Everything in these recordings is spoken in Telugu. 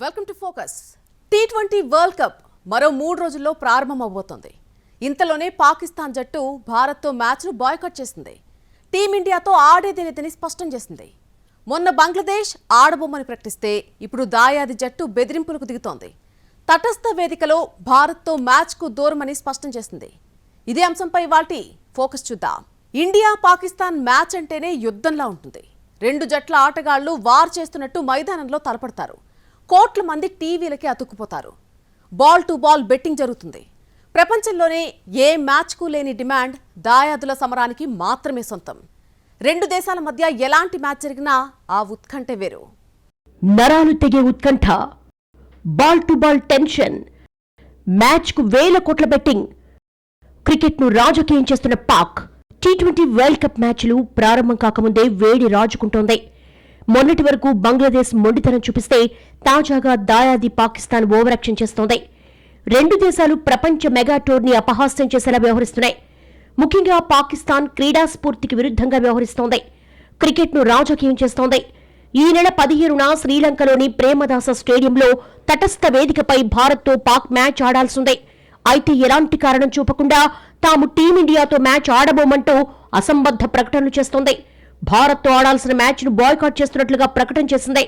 Welcome to focus. T20 world cup మరో 3 రోజుల్లో ప్రారంభమవబోతోంది. ఇంతలోనే పాకిస్తాన్ జట్టు భారత్తో మ్యాచ్ను బాయ్కాట్ చేసింది. టీమిండియాతో ఆడేది లేదని స్పష్టం చేసింది. మొన్న బంగ్లాదేశ్ ఆడబొమ్మని ప్రకటిస్తే ఇప్పుడు దాయాది జట్టు బెదిరింపులకు దిగుతోంది. తటస్థ వేదికలో భారత్తో మ్యాచ్కు దూరమని స్పష్టం చేసింది. ఇదే అంశంపై వాటి ఫోకస్ చూద్దాం. ఇండియా పాకిస్తాన్ మ్యాచ్ అంటేనే యుద్ధంలా ఉంటుంది. రెండు జట్ల ఆటగాళ్లు వార్ చేస్తున్నట్టు మైదానంలో తలపడతారు. కోట్ల మంది టీవీలకి అతుక్కుపోతారు. బాల్ టు బాల్ బెట్టింగ్ జరుగుతుంది. ప్రపంచంలోనే ఏ మ్యాచ్కు లేని డిమాండ్ దాయాదుల సమరానికి మాత్రమే సొంతం. రెండు దేశాల మధ్య ఎలాంటి మ్యాచ్ జరిగినా ఆ ఉత్కంఠే వేరు. నరాలు తెగే ఉత్కంఠ, బాల్ టు బాల్ టెన్షన్, మ్యాచ్కు వేల కోట్ల బెట్టింగ్. క్రికెట్ను రాజకీయం చేస్తున్న పాక్ టీ20 వరల్డ్ కప్ మ్యాచ్లు ప్రారంభం కాకముందే వేడి రాజుకుంటోంది. మొన్నటి వరకు బంగ్లాదేశ్ మొండితనం చూపిస్తే తాజాగా దాయాది పాకిస్తాన్ ఓవర్ యాక్షన్ చేస్తోంది. రెండు దేశాలు ప్రపంచ మెగా టోర్నీ అపహాస్యం చేసేలా వ్యవహరిస్తున్నాయి. ముఖ్యంగా పాకిస్తాన్ క్రీడా స్ఫూర్తికి విరుద్ధంగా వ్యవహరిస్తోంది. క్రికెట్ను రాజకీయం చేస్తోంది. ఈ నెల 15న శ్రీలంకలోని ప్రేమదాస స్టేడియంలో తటస్థ వేదికపై భారత్తో పాక్ మ్యాచ్ ఆడాల్సిందే. అయితే ఎలాంటి కారణం చూపకుండా తాము టీమిండియాతో మ్యాచ్ ఆడబోమంటూ అసంబద్ధ ప్రకటనలు చేస్తోంది. భారత్తో ఆడాల్సిన మ్యాచ్ను బాయ్కాట్ చేస్తున్నట్లుగా ప్రకటన చేసింది.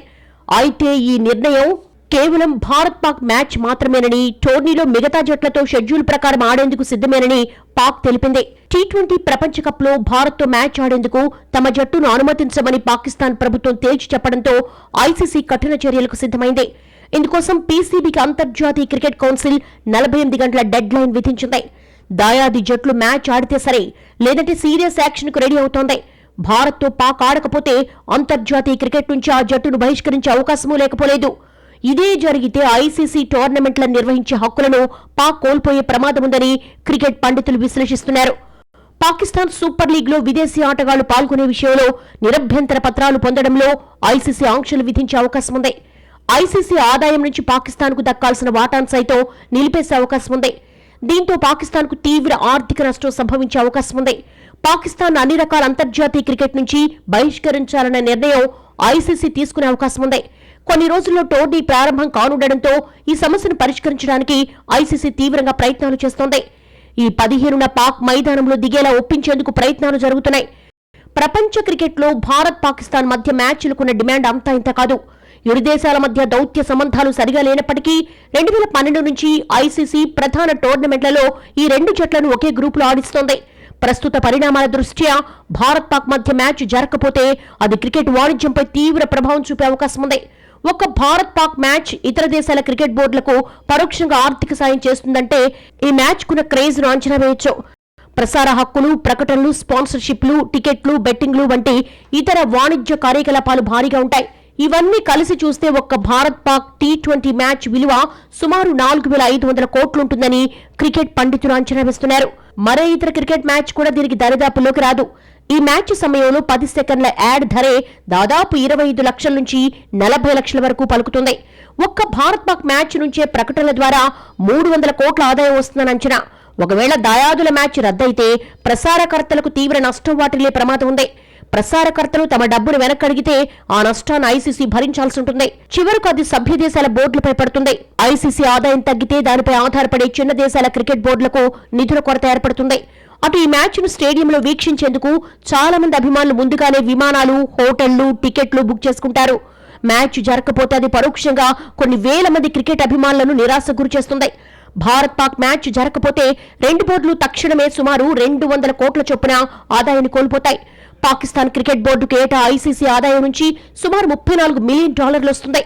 అయితే ఈ నిర్ణయం కేవలం భారత్ పాక్ మ్యాచ్ మాత్రమేనని, టోర్నీలో మిగతా జట్లతో షెడ్యూల్ ప్రకారం ఆడేందుకు సిద్ధమేనని పాక్ తెలిపింది. టీ20 ప్రపంచ కప్లో భారత్తో మ్యాచ్ ఆడేందుకు తమ జట్టును అనుమతించమని పాకిస్తాన్ ప్రభుత్వం తేల్చి చెప్పడంతో ఐసీసీ కఠిన చర్యలకు సిద్ధమైంది. ఇందుకోసం పీసీబీకి అంతర్జాతీయ క్రికెట్ కౌన్సిల్ 48 గంటల డెడ్ లైన్ విధించింది. దాయాది జట్లు మ్యాచ్ ఆడితే సరే, లేదంటే సీరియస్ యాక్షన్కు రెడీ అవుతోంది. భారత్తో పాక్ ఆడకపోతే అంతర్జాతీయ క్రికెట్ నుంచి ఆ జట్టును బహిష్కరించే అవకాశమూ లేకపోలేదు. ఇదే జరిగితే ఐసీసీ టోర్నమెంట్లను నిర్వహించే హక్కులను పాక్ కోల్పోయే ప్రమాదముందని క్రికెట్ పండితులు విశ్లేషిస్తున్నారు. పాకిస్తాన్ సూపర్ లీగ్లో విదేశీ ఆటగాళ్లు పాల్గొనే విషయంలో నిరభ్యంతర పత్రాలు పొందడంలో ఐసీసీ ఆంక్షలు విధించే అవకాశం ఉంది. ఐసీసీ ఆదాయం నుంచి పాకిస్తాన్కు దక్కాల్సిన వాటాను సైతం నిలిపేసే అవకాశం ఉంది. దీంతో పాకిస్తాన్కు తీవ్ర ఆర్థిక నష్టం సంభవించే అవకాశం ఉంది. పాకిస్తాన్ అన్ని రకాల అంతర్జాతీయ క్రికెట్ నుంచి బహిష్కరించాలన్న నిర్ణయం ఐసీసీ తీసుకునే అవకాశం ఉంది. కొన్ని రోజుల్లో టోర్నీ ప్రారంభం కానుండటంతో ఈ సమస్యను పరిష్కరించడానికి ఐసీసీ తీవ్రంగా ప్రయత్నాలు చేస్తోంది. ఈ 15న పాక్ మైదానంలో దిగేలా ఒప్పించేందుకు ప్రయత్నాలు జరుగుతున్నాయి. ప్రపంచ క్రికెట్లో భారత్ పాకిస్తాన్ మధ్య మ్యాచ్లకున్న డిమాండ్ అంతా ఇంత కాదు. ఇరు దేశాల మధ్య దౌత్య సంబంధాలు సరిగా లేనప్పటికీ 2012 నుంచి ఐసీసీ ప్రధాన టోర్నమెంట్లలో ఈ రెండు జట్లను ఒకే గ్రూపులో ఆడిస్తోంది. ప్రస్తుత పరిణామాల దృష్ట్యా భారత్ పాక్ మధ్య మ్యాచ్ జరగకపోతే అది క్రికెట్ వాణిజ్యంపై తీవ్ర ప్రభావం చూపే అవకాశం ఉంది. ఒక్క భారత్ పాక్ మ్యాచ్ ఇతర దేశాల క్రికెట్ బోర్డులకు పరోక్షంగా ఆర్థిక సాయం చేస్తుందంటే ఈ మ్యాచ్ కున్న క్రేజ్ ను అంచనా వేయొచ్చు. ప్రసార హక్కులు, ప్రకటనలు, స్పాన్సర్షిప్లు, టికెట్లు, బెట్టింగ్లు వంటి ఇతర వాణిజ్య కార్యకలాపాలు భారీగా ఉంటాయి. ఇవన్నీ కలిసి చూస్తే ఒక్క భారత్ పాక్ టీ20 మ్యాచ్ విలువ సుమారు 4,500 కోట్లుంటుందని క్రికెట్ పండితులు అంచనా వేస్తున్నారు. మరే ఇతర క్రికెట్ మ్యాచ్ కూడా దీనికి దరిదాపుల్లోకి రాదు. ఈ మ్యాచ్ సమయంలో 10 సెకండ్ల యాడ్ ధరే దాదాపు 25 లక్షల నుంచి 40 లక్షల వరకు పలుకుతుంది. ఒక్క భారత్ పాక్ మ్యాచ్ నుంచే ప్రకటనల ద్వారా 300 కోట్ల ఆదాయం వస్తుందని అంచనా. ఒకవేళ దాయాదుల మ్యాచ్ రద్దయితే ప్రసారకర్తలకు తీవ్ర నష్టం వాటిల్లే ప్రమాదం ఉంది. ప్రసారకర్తలు తమ డబ్బును వెనక్కడిగితే ఆ నష్టాన్ని ఐసీసీ భరించాల్సి ఉంటుంది. చివరకు అది సభ్య దేశాల బోర్డులపై పడుతుంది. ఐసీసీ ఆదాయం తగ్గితే దానిపై ఆధారపడే చిన్న దేశాల క్రికెట్ బోర్డులకు నిధుల కొరత ఏర్పడుతుంది. అటు ఈ మ్యాచ్ను స్టేడియంలో వీక్షించేందుకు చాలా మంది అభిమానులు ముందుగానే విమానాలు, హోటళ్లు, టికెట్లు బుక్ చేసుకుంటారు. మ్యాచ్ జరగకపోతే అది పరోక్షంగా కొన్ని వేల మంది క్రికెట్ అభిమానులను నిరాశకు గురిచేస్తుంది. భారత్ పాక్ మ్యాచ్ జరగకపోతే రెండు బోర్డులు తక్షణమే సుమారు 200 కోట్ల చొప్పున ఆదాయాన్ని కోల్పోతాయి. పాకిస్తాన్ క్రికెట్ బోర్డుకు ఏటా ఐసీసీ ఆదాయం నుంచి సుమారు $34 మిలియన్ వస్తుంది.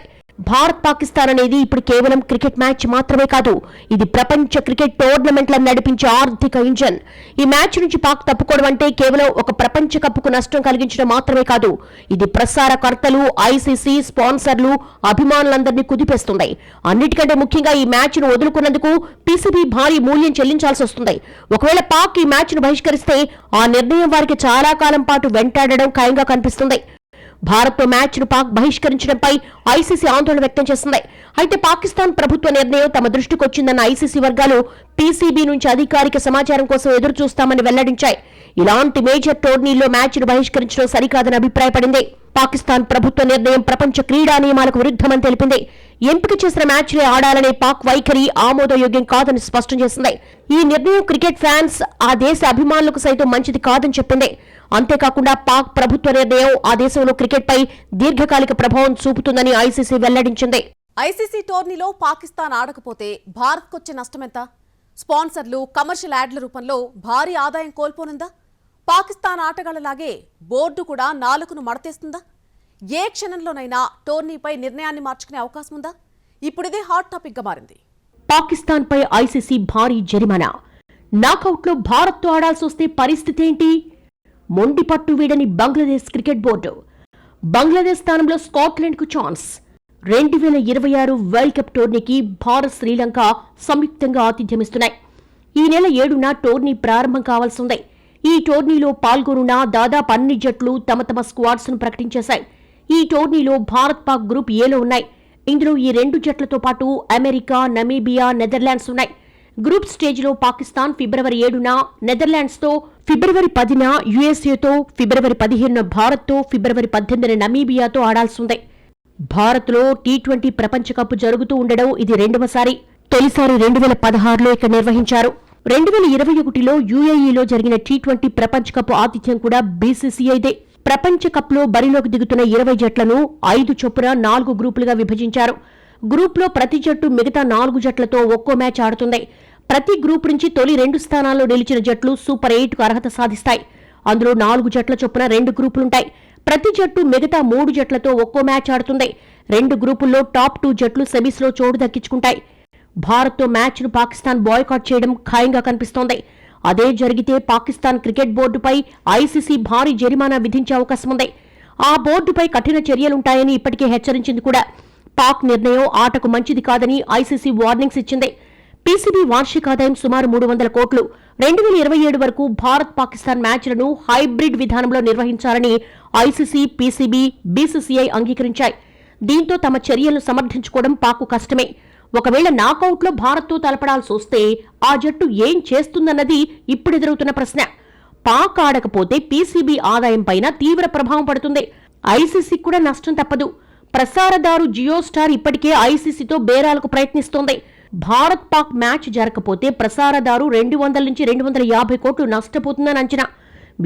భారత్ పాకిస్తాన్ అనేది ఇప్పుడు కేవలం క్రికెట్ మ్యాచ్ మాత్రమే కాదు, ఇది ప్రపంచ క్రికెట్ టోర్నమెంట్లను నడిపించే ఆర్థిక ఇంజన్. ఈ మ్యాచ్ నుంచి పాక్ తప్పుకోవడం అంటే కేవలం ఒక ప్రపంచ కప్పుకు నష్టం కలిగించడం మాత్రమే కాదు, ఇది ప్రసారకర్తలు, ఐసీసీ, స్పాన్సర్లు, అభిమానులందరినీ కుదిపేస్తుంది. అన్నిటికంటే ముఖ్యంగా ఈ మ్యాచ్ ను వదులుకున్నందుకు పీసీబీ భారీ మూల్యం చెల్లించాల్సి వస్తుంది. ఒకవేళ పాక్ ఈ మ్యాచ్ ను బహిష్కరిస్తే ఆ నిర్ణయం వారికి చాలా కాలం పాటు వెంటాడడం ఖాయంగా కనిపిస్తుంది. భారత్తో మ్యాచ్ను పాక్ బహిష్కరించడంపై ఐసీసీ ఆందోళన వ్యక్తం చేసింది. అయితే పాకిస్తాన్ ప్రభుత్వ నిర్ణయం తమ దృష్టికొచ్చిందన్న ఐసీసీ వర్గాలు పీసీబీ నుంచి అధికారిక సమాచారం కోసం ఎదురు చూస్తామని వెల్లడించాయి. ఇలాంటి మేజర్ టోర్నీల్లో మ్యాచ్ను బహిష్కరించడం సరికాదని అభిప్రాయపడింది. పాకిస్తాన్ ప్రభుత్వ నిర్ణయం ప్రపంచ క్రీడా నియమాలకు విరుద్ధమని తెలిపింది. ఎంపిక చేసిన మ్యాచ్లే ఆడాలనే పాక్ వైఖరి ఆమోదయోగ్యం కాదని స్పష్టం చేసింది. ఈ నిర్ణయం క్రికెట్ ఫ్యాన్స్, ఆ దేశ అభిమానులకు సైతం మంచిది కాదని చెప్పింది. అంతేకాకుండా పాక్ ప్రభుత్వ నిర్ణయం ఆ దేశంలో క్రికెట్పై దీర్ఘకాలిక ప్రభావం చూపుతుందని ఐసీసీ వెల్లడించింది. ఐసీసీ టోర్నీలో పాకిస్తాన్ ఆడకపోతే భారత్కొచ్చే నష్టమెంత? స్పాన్సర్లు, కమర్షియల్ యాడ్ల రూపంలో భారీ ఆదాయం కోల్పోనుందా? పాకిస్తాన్ ఆటగాళ్లలాగే బోర్డు కూడా నాలుకను మడతేస్తుందా? ఏ క్షణంలోనైనా టోర్నీపై నిర్ణయాన్ని మార్చుకునే అవకాశం ఉందా? ఇప్పుడిదే హాట్ టాపిక్ గా మారింది. పాకిస్తాన్పై ఐసీసీ భారీ జరిమానా. నాకౌట్లో భారత్తో ఆడాల్సి వస్తే పరిస్థితి ఏంటి? మొండి పట్టు వీడని బంగ్లాదేశ్ క్రికెట్ బోర్డు. బంగ్లాదేశ్ స్థానంలో స్కాట్లాండ్కు ఛాన్స్. 2026 వరల్డ్ కప్ టోర్నీకి భారత్, శ్రీలంక సంయుక్తంగా ఆతిథ్యమిస్తున్నాయి. ఈ నెల 7న టోర్నీ ప్రారంభం కావాల్సిందే. ఈ టోర్నీలో పాల్గొనున్న దాదాపు అన్ని జట్లు తమ తమ స్క్వాడ్స్ ను ప్రకటించేశాయి. ఈ టోర్నీలో భారత్, పాక్ గ్రూప్ ఏలో ఉన్నాయి. ఇందులో ఈ 2 జట్లతో పాటు అమెరికా, నమీబియా, నెదర్లాండ్స్ ఉన్నాయి. గ్రూప్ స్టేజ్లో పాకిస్తాన్ ఫిబ్రవరి 7న నెదర్లాండ్స్తో, ఫిబ్రవరి 10న యుఎస్ఏతో, ఫిబ్రవరి 15న భారత్తో, ఫిబ్రవరి 18న నమీబియాతో ఆడాల్సిందే. భారత్లో టీ20 ప్రపంచ కప్ జరుగుతూ ఉండడం ఇది రెండవసారి. తొలిసారి 2016లో ఇక్కడ నిర్వహించారు. 2021లో యుఏఈలో జరిగిన టీ20 ప్రపంచ కప్ ఆతిథ్యం కూడా బీసీసీఐదే. ప్రపంచ కప్లో బరిలోకి దిగుతున్న 20 జట్లను 5 చొప్పున 4 గ్రూపులుగా విభజించారు. గ్రూప్లో ప్రతి జట్టు మిగతా 4 జట్లతో ఒక్కో మ్యాచ్ ఆడుతుంది. ప్రతి గ్రూప్ నుంచి తొలి 2 స్థానాల్లో నిలిచిన జట్లు సూపర్ 8కు అర్హత సాధిస్తాయి. అందులో 4 జట్ల చొప్పున 2 గ్రూపులుంటాయి. ప్రతి జట్టు మిగతా 3 జట్లతో ఒక్కో మ్యాచ్ ఆడుతుంది. 2 గ్రూపుల్లో టాప్ 2 జట్లు సెమీస్లో చోటు దక్కించుకుంటాయి. భారత్తో మ్యాచ్ను పాకిస్తాన్ బాయ్కాట్ చేయడం ఖాయంగా కనిపిస్తోంది. అదే జరిగితే పాకిస్తాన్ క్రికెట్ బోర్డుపై ఐసీసీ భారీ జరిమానా విధించే అవకాశం ఉంది. ఆ బోర్డుపై కఠిన చర్యలుంటాయని ఇప్పటికే హెచ్చరించింది కూడా. పాక్ నిర్ణయం ఆటకు మంచిది కాదని ఐసీసీ వార్నింగ్స్ ఇచ్చింది. పీసీబీ వార్షిక ఆదాయం సుమారు 300 కోట్లు. 2027 వరకు భారత్, పాకిస్తాన్ మ్యాచ్లను హైబ్రిడ్ విధానంలో నిర్వహించాలని ఐసీసీ, పీసీబీ, బీసీసీఐ అంగీకరించాయి. దీంతో తమ చర్యలను సమర్థించుకోవడం పాక్ కష్టమే. ఒకవేళ నాకౌట్లో భారత్తో తలపడాల్సి వస్తే ఆ జట్టు ఏం చేస్తుందన్నది ఇప్పుడెదురవుతున్న ప్రశ్న. పాక్ ఆడకపోతే పీసీబీ ఆదాయం పైన తీవ్ర ప్రభావం పడుతుంది. ఐసీసీకి కూడా నష్టం తప్పదు. ప్రసారదారు జియో స్టార్ ఇప్పటికే ఐసీసీతో బేరాలకు ప్రయత్నిస్తోంది. భారత్, పాక్ మ్యాచ్ జరగకపోతే ప్రసారదారు 200 నుంచి 250 కోట్లు నష్టపోతుందని అంచనా.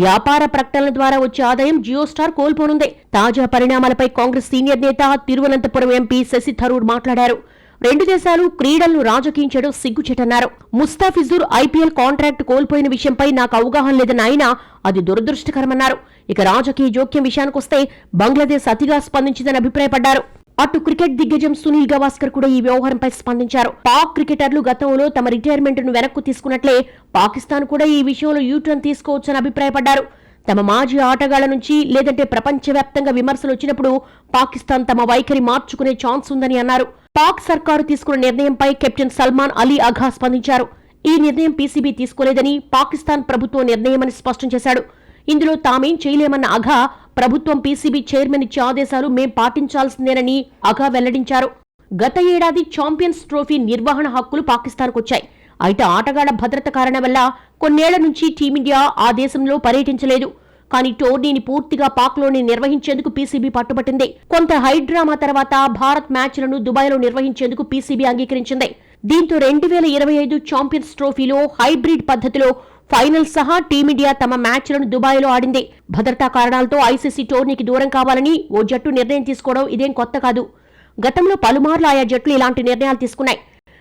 వ్యాపార ప్రకటనల ద్వారా వచ్చే ఆదాయం జియో స్టార్ కోల్పోనుంది. తాజా పరిణామాలపై కాంగ్రెస్ సీనియర్ నేత, తిరువనంతపురం ఎంపీ శశి థరూర్ మాట్లాడారు. 2 దేశాలు క్రీడలను రాజకీయం చేయడం సిగ్గుచేటన్నారు. ముస్తాఫిజుర్ ఐపీఎల్ కాంట్రాక్ట్ కోల్పోయిన విషయంపై నాకు అవగాహన లేదని ఆయన, అది దురదృష్టకరమన్నారు. ఇక రాజకీయ జోక్యం విషయానికొస్తే బంగ్లాదేశ్ అతిగా స్పందించిందని అభిప్రాయపడ్డారు. అటు క్రికెట్ దిగ్గజం సునీల్ గవాస్కర్ కూడా ఈ వ్యవహారంపై స్పందించారు. పాక్ క్రికెటర్లు గతంలో తమ రిటైర్మెంట్ను వెనక్కు తీసుకున్నట్లే పాకిస్తాన్ కూడా ఈ విషయంలో యూటర్న్ తీసుకోవచ్చని అభిప్రాయపడ్డారు. తమ మాజీ ఆటగాళ్ల నుంచి లేదంటే ప్రపంచవ్యాప్తంగా విమర్శలు వచ్చినప్పుడు పాకిస్తాన్ తమ వైఖరి మార్చుకునే ఛాన్స్ ఉందని అన్నారు. పాక్ సర్కారు తీసుకున్న నిర్ణయంపై కెప్టెన్ సల్మాన్ అలీ అఘా స్పందించారు. ఈ నిర్ణయం పీసీబీ తీసుకోలేదని, పాకిస్తాన్ ప్రభుత్వ నిర్ణయమని స్పష్టం చేశాడు. ఇందులో తామేం చేయలేమన్న అఘా, ప్రభుత్వం పీసీబీ చైర్మన్ ఇచ్చే ఆదేశాలు మేం పాటించాల్సిందేనని అఘా వెల్లడించారు. గత ఏడాది ఛాంపియన్స్ ట్రోఫీ నిర్వహణ హక్కులు పాకిస్తాన్కు వచ్చాయి. అయితే ఆటగాళ్ల భద్రత కారణం వల్ల కొన్నేళ్ల నుంచి టీమిండియా ఆ దేశంలో పర్యటించలేదు. కానీ టోర్నీని పూర్తిగా పాక్లోనే నిర్వహించేందుకు పీసీబీ పట్టుబట్టింది. కొంత హైడ్రామా తర్వాత భారత్ మ్యాచ్లను దుబాయ్లో నిర్వహించేందుకు పీసీబీ అంగీకరించింది. దీంతో 2025 ఛాంపియన్స్ ట్రోఫీలో హైబ్రిడ్ పద్ధతిలో ఫైనల్ సహా టీమిండియా తమ మ్యాచ్లను దుబాయ్లో ఆడింది. భద్రతా కారణాలతో ఐసీసీ టోర్నీకి దూరం కావాలని ఓ జట్టు నిర్ణయం తీసుకోవడం ఇదేం కొత్త కాదు. గతంలో పలుమార్లు ఆయా జట్లు ఇలాంటి నిర్ణయాలు తీసుకున్నాయి.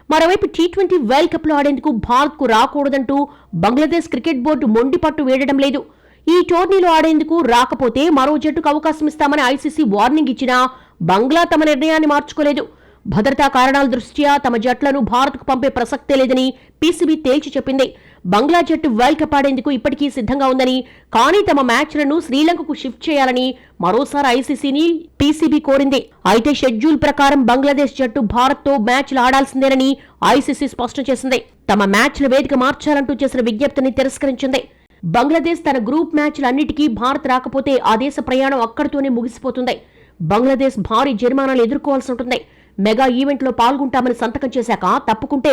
మరోవైపు టీ20 వరల్డ్ కప్లో ఆడేందుకు భారత్కు రాకూడదంటూ బంగ్లాదేశ్ క్రికెట్ బోర్డు మొండిపట్టు వేయడం లేదు. ఈ టోర్నీలో ఆడేందుకు రాకపోతే మరో జట్టుకు అవకాశం ఇస్తామని ఐసీసీ వార్నింగ్ ఇచ్చినా బంగ్లా తమ నిర్ణయాన్ని మార్చుకోలేదు. భద్రతా కారణాల దృష్ట్యా తమ జట్లను భారత్కు పంపే ప్రసక్తే లేదని పీసీబీ తేల్చి చెప్పింది. బంగ్లా జట్టు వరల్డ్ కప్ ఆడేందుకు ఇప్పటికీ సిద్ధంగా ఉందని, కానీ తమ మ్యాచ్లను శ్రీలంకకు షిఫ్ట్ చేయాలని మరోసారి ఐసీసీని పీసీబీ కోరింది. అయితే షెడ్యూల్ ప్రకారం బంగ్లాదేశ్ జట్టు భారత్తో మ్యాచ్లు ఆడాల్సిందేనని ఐసీసీ స్పష్టం చేసింది. తమ మ్యాచ్ల వేదిక మార్చాలంటూ చేసిన విజ్ఞప్తిని తిరస్కరించింది. బంగ్లాదేశ్ తన గ్రూప్ మ్యాచ్లన్నిటికీ భారత్ రాకపోతే ఆ దేశ ప్రయాణం అక్కడితోనే ముగిసిపోతుంది. బంగ్లాదేశ్ భారీ జరిమానాలు ఎదుర్కోవాల్సి ఉంటుంది. మెగా ఈవెంట్లో పాల్గొంటామని సంతకం చేశాక తప్పుకుంటే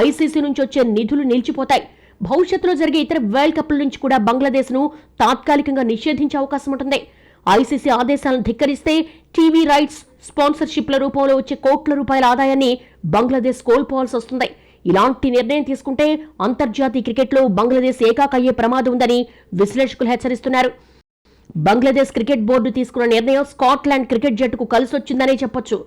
ఐసీసీ నుంచి వచ్చే నిధులు నిలిచిపోతాయి. భవిష్యత్తులో జరిగే ఇతర వరల్డ్ కప్ల నుంచి కూడా బంగ్లాదేశ్ను తాత్కాలికంగా నిషేధించే అవకాశం ఉంటుంది. ఐసీసీ ఆదేశాలను ధిక్కరిస్తే టీవీ రైట్స్, స్పాన్సర్షిప్ల రూపంలో వచ్చే కోట్ల రూపాయల ఆదాయాన్ని బంగ్లాదేశ్ కోల్పోవాల్సి వస్తుంది. ఇలాంటి నిర్ణయం తీసుకుంటే అంతర్జాతీయ క్రికెట్లో బంగ్లాదేశ్ ఏకాకయ్యే ప్రమాదం ఉందని విశ్లేషకులు హెచ్చరిస్తున్నారు. బంగ్లాదేశ్ క్రికెట్ బోర్డు తీసుకున్న నిర్ణయం స్కాట్లాండ్ క్రికెట్ జట్టుకు కలిసొచ్చిందనే చెప్పొచ్చు.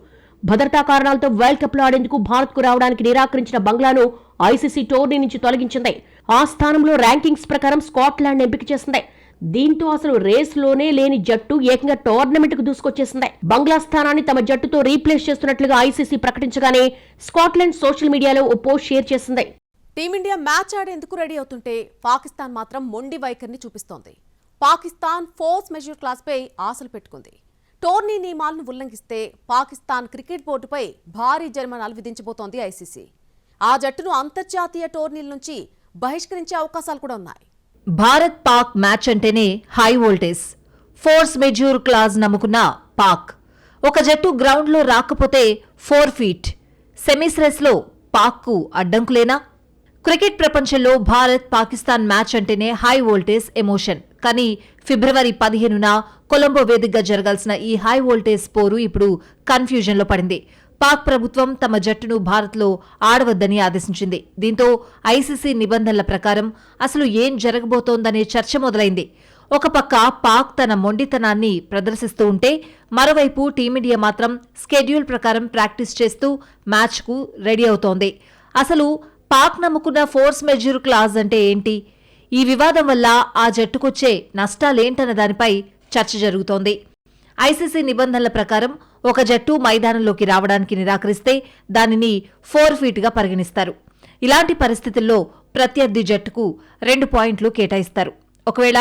భద్రతా కారణాలతో వరల్డ్ కప్ లో ఆడేందుకు భారత్ కు రావడానికి నిరాకరించిన బంగ్లాను ఐసీసీ టోర్నీ నుంచి తొలగించింది. ఆ స్థానంలో ర్యాంకింగ్స్ ప్రకారం స్కాట్లాండ్ ఎంపిక చేసింది. దీంతో అసలు రేసులోనే లేని జట్టు ఏకంగా టోర్నమెంట్ కు దూసుకొచ్చేసింది. బంగ్లా స్థానాన్ని తమ జట్టుతో రీప్లేస్ చేస్తున్నట్లుగా ఐసీసీ ప్రకటించగానే స్కాట్లాండ్ సోషల్ మీడియాలో ఓ పోస్ట్ షేర్ చేసింది. టీమిండియా మ్యాచ్ ఆడేందుకు రెడీ అవుతుంటే పాకిస్తాన్ మాత్రం మొండి వైఖరిని చూపిస్తోంది. పాకిస్తాన్ ఫోర్స్ మెజూర్ క్లాస్పై ఆశలు పెట్టుకుంది. టోర్నీ నియమాలను ఉల్లంఘిస్తే పాకిస్తాన్ క్రికెట్ బోర్డుపై భారీ జరిమానాలు విధించబోతోంది ఐసీసీ. ఆ జట్టును అంతర్జాతీయ టోర్నీల నుంచి బహిష్కరించే అవకాశాలు కూడా ఉన్నాయి. భారత్ పాక్ మ్యాచ్ అంటేనే హై వోల్టేజ్, ఫోర్స్ మెజ్యూర్ క్లాజ్ నమ్ముకున్న పాక్. ఒక జట్టు గ్రౌండ్లో రాకపోతే 4 ఫీట్. సెమీస్ రేస్లో పాక్కు అడ్డంకులేనా? క్రికెట్ ప్రపంచంలో భారత్ పాకిస్తాన్ మ్యాచ్ అంటేనే హై వోల్టేజ్ ఎమోషన్. కానీ ఫిబ్రవరి 15న కొలంబో వేదికగా జరగాల్సిన ఈ హై వోల్టేజ్ పోరు ఇప్పుడు కన్ఫ్యూజన్లో పడింది. పాక్ ప్రభుత్వం తమ జట్టును భారత్లో ఆడవద్దని ఆదేశించింది. దీంతో ఐసీసీ నిబంధనల ప్రకారం అసలు ఏం జరగబోతోందనే చర్చ మొదలైంది. ఒక పక్క పాక్ తన మొండితనాన్ని ప్రదర్శిస్తూ ఉంటే, మరోవైపు టీమిండియా మాత్రం స్కెడ్యూల్ ప్రకారం ప్రాక్టీస్ చేస్తూ మ్యాచ్కు రెడీ అవుతోంది. అసలు పాక్ నమ్ముకున్న ఫోర్స్ మెజ్యూర్ క్లాజ్ అంటే ఏంటి? ఈ వివాదం వల్ల ఆ జట్టుకొచ్చే నష్టాలేంటన్న దానిపై చర్చ జరుగుతోంది. ఐసీసీ నిబంధనల ప్రకారం ఒక జట్టు మైదానంలోకి రావడానికి నిరాకరిస్తే దానిని 4 ఫీట్గా పరిగణిస్తారు. ఇలాంటి పరిస్థితుల్లో ప్రత్యర్థి జట్టుకు 2 పాయింట్లు కేటాయిస్తారు. ఒకవేళ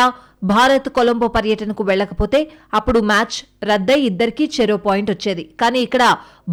భారత్ కొలంబో పర్యటనకు వెళ్లకపోతే అప్పుడు మ్యాచ్ రద్దై ఇద్దరికీ చెరో పాయింట్ వచ్చేది. కానీ ఇక్కడ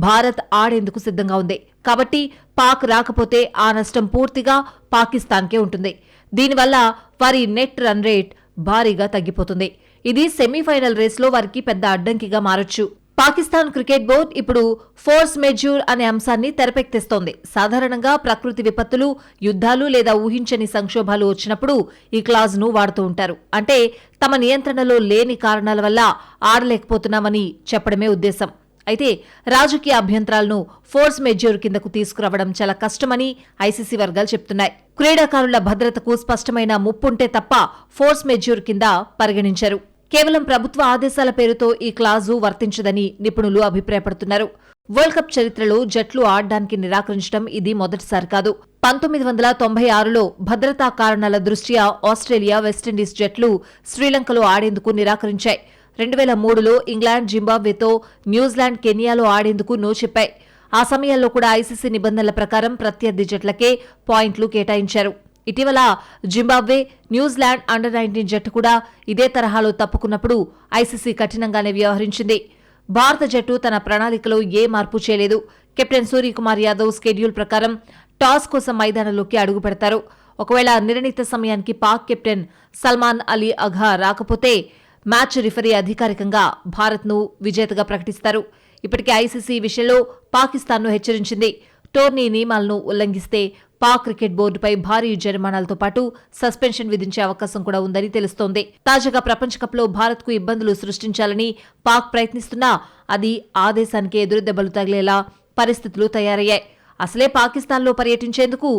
భారత్ ఆడేందుకు సిద్ధంగా ఉంది కాబట్టి పాక్ రాకపోతే ఆ నష్టం పూర్తిగా పాకిస్తాన్కే ఉంటుంది. దీనివల్ల వారి నెట్ రన్ రేట్ భారీగా తగ్గిపోతుంది. ఇది సెమీఫైనల్ రేస్లో వారికి పెద్ద అడ్డంకిగా మారొచ్చు. పాకిస్తాన్ క్రికెట్ బోర్డు ఇప్పుడు ఫోర్స్ మెజ్యూర్ అనే అంశాన్ని తెరపెక్కిస్తోంది. సాధారణంగా ప్రకృతి విపత్తులు, యుద్ధాలు లేదా ఊహించని సంక్షోభాలు వచ్చినప్పుడు ఈ క్లాజ్ను వాడుతూ ఉంటారు. అంటే తమ నియంత్రణలో లేని కారణాల వల్ల ఆడలేకపోతున్నామని చెప్పడమే ఉద్దేశం. అయితే రాజకీయ అభ్యంతరాలను ఫోర్స్ మెజ్యూర్ కిందకు తీసుకురావడం చాలా కష్టమని ఐసీసీ వర్గాలు చెప్తున్నాయి. క్రీడాకారుల భద్రతకు స్పష్టమైన ముప్పుంటే తప్ప ఫోర్స్ మెజ్యూర్ కింద పరిగణించరు. కేవలం ప్రభుత్వ ఆదేశాల పేరుతో ఈ క్లాజు వర్తించదని నిపుణులు అభిప్రాయపడుతున్నారు. వరల్డ్ కప్ చరిత్రలో జట్లు ఆడడానికి నిరాకరించడం ఇది మొదటిసారి కాదు. 1996లో భద్రతా కారణాల దృష్ట్యా ఆస్ట్రేలియా, వెస్టిండీస్ జట్లు శ్రీలంకలో ఆడేందుకు నిరాకరించాయి. 2003లో ఇంగ్లాండ్ జింబాబ్వేతో, న్యూజిలాండ్ కెన్యాలో ఆడేందుకు నో చెప్పాయి. ఆ సమయాల్లో కూడా ఐసీసీ నిబంధనల ప్రకారం ప్రత్యర్థి జట్లకే పాయింట్లు కేటాయించారు. ఇటీవల జింబాబ్వే, న్యూజిలాండ్ అండర్-19 జట్టు కూడా ఇదే తరహాలో తప్పుకున్నప్పుడు ఐసీసీ కఠినంగానే వ్యవహరించింది. భారత జట్టు తన ప్రణాళికలో ఏ మార్పు చేయలేదు. కెప్టెన్ సూర్యకుమార్ యాదవ్ స్కెడ్యూల్ ప్రకారం టాస్ కోసం మైదానంలోకి అడుగు పెడతారు. ఒకవేళ నిర్ణీత సమయానికి పాక్ కెప్టెన్ సల్మాన్ అలీ అఘా రాకపోతే మ్యాచ్ రిఫరీ అధికారికంగా భారత్ను విజేతగా ప్రకటిస్తారు. ఇప్పటికే ఐసీసీ విషయంలో పాకిస్తాన్ను హెచ్చరించింది. టోర్నీ నియమాలను ఉల్లంఘిస్తే పాక్ క్రికెట్ బోర్డుపై భారీ జరిమానాలతో పాటు సస్పెన్షన్ విధించే అవకాశం కూడా ఉందని తెలుస్తోంది. తాజాగా ప్రపంచ కప్లో భారత్కు ఇబ్బందులు సృష్టించాలని పాక్ ప్రయత్నిస్తున్నా అది ఆదేశానికి ఎదురుదెబ్బలు తగిలేలా పరిస్థితులు తయారయ్యాయి. అసలే పాకిస్తాన్లో పర్యటించేందుకు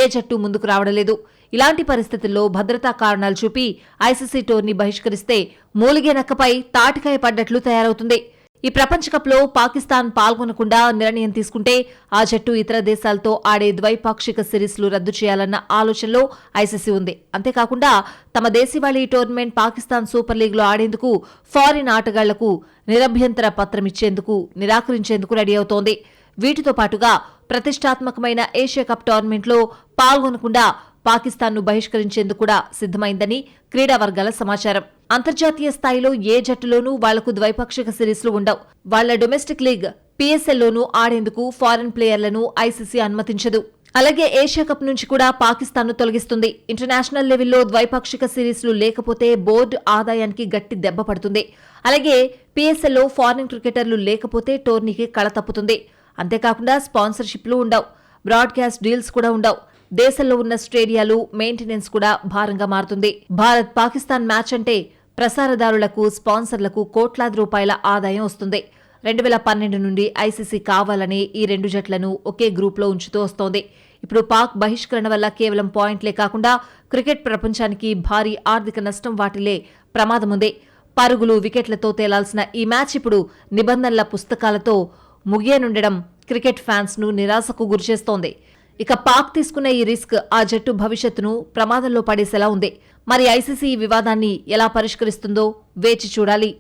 ఏ జట్టు ముందుకు రావడలేదు. ఇలాంటి పరిస్థితుల్లో భద్రతా కారణాలు చూపి ఐసీసీ టోర్నీ బహిష్కరిస్తే మూలిగే నక్కపై తాటికాయ పడ్డట్లు తయారవుతుంది. ఈ ప్రపంచ కప్లో పాకిస్తాన్ పాల్గొనకుండా నిర్ణయం తీసుకుంటే ఆ జట్టు ఇతర దేశాలతో ఆడే ద్వైపాక్షిక సిరీస్లు రద్దు చేయాలన్న ఆలోచనలో ఐసీసీ ఉంది. అంతేకాకుండా తమ దేశీవాళీ టోర్నమెంట్ పాకిస్తాన్ సూపర్ లీగ్లో ఆడేందుకు ఫారిన్ ఆటగాళ్లకు నిరభ్యంతర పత్రం ఇచ్చేందుకు నిరాకరించేందుకు రెడీ అవుతోంది. వీటితో పాటుగా ప్రతిష్టాత్మకమైన ఏషియా కప్ టోర్నమెంట్లో పాల్గొనకుండా పాకిస్తాన్ను బహిష్కరించేందుకు కూడా సిద్ధమైందని క్రీడా వర్గాల సమాచారం. అంతర్జాతీయ స్థాయిలో ఏ జట్టులోనూ వాళ్లకు ద్వైపాక్షిక సిరీస్లు ఉండవు. వాళ్ల డొమెస్టిక్ లీగ్ పీఎస్ఎల్లోనూ ఆడేందుకు ఫారిన్ ప్లేయర్లను ఐసీసీ అనుమతించదు. అలాగే ఏషియా కప్ నుంచి కూడా పాకిస్తాన్ను తొలగిస్తుంది. ఇంటర్నేషనల్ లెవెల్లో ద్వైపాక్షిక సిరీస్లు లేకపోతే బోర్డు ఆదాయానికి గట్టి దెబ్బ పడుతుంది. అలాగే పీఎస్ఎల్లో ఫారిన్ క్రికెటర్లు లేకపోతే టోర్నీకి కళ తప్పుతుంది. అంతేకాకుండా స్పాన్సర్షిప్లు ఉండవు, బ్రాడ్కాస్ట్ డీల్స్ కూడా ఉండవు. దేశంలో ఉన్న స్టేడియాలు మెయింటెనెన్స్ కూడా భారంగా మారుతుంది. భారత్ పాకిస్తాన్ మ్యాచ్ అంటే ప్రసారదారులకు, స్పాన్సర్లకు కోట్లాది రూపాయల ఆదాయం వస్తుంది. 2012 నుండి ఐసీసీ కావాలనే ఈ రెండు జట్లను ఒకే గ్రూప్లో ఉంచుతూ వస్తోంది. ఇప్పుడు పాక్ బహిష్కరణ వల్ల కేవలం పాయింట్లే కాకుండా క్రికెట్ ప్రపంచానికి భారీ ఆర్థిక నష్టం వాటిల్లే ప్రమాదముంది. పరుగులు, వికెట్లతో తేలాల్సిన ఈ మ్యాచ్ ఇప్పుడు నిబంధనల పుస్తకాలతో ముగియనుండడం క్రికెట్ ఫ్యాన్స్ ను నిరాశకు గురిచేస్తోంది. ఇక పాక్ తీసుకున్న ఈ రిస్క్ ఆ జట్టు భవిష్యత్తును ప్రమాదంలో పడేసేలా ఉంది. మరి ఐసీసీ ఈ వివాదాన్ని ఎలా పరిష్కరిస్తుందో వేచి చూడాలి.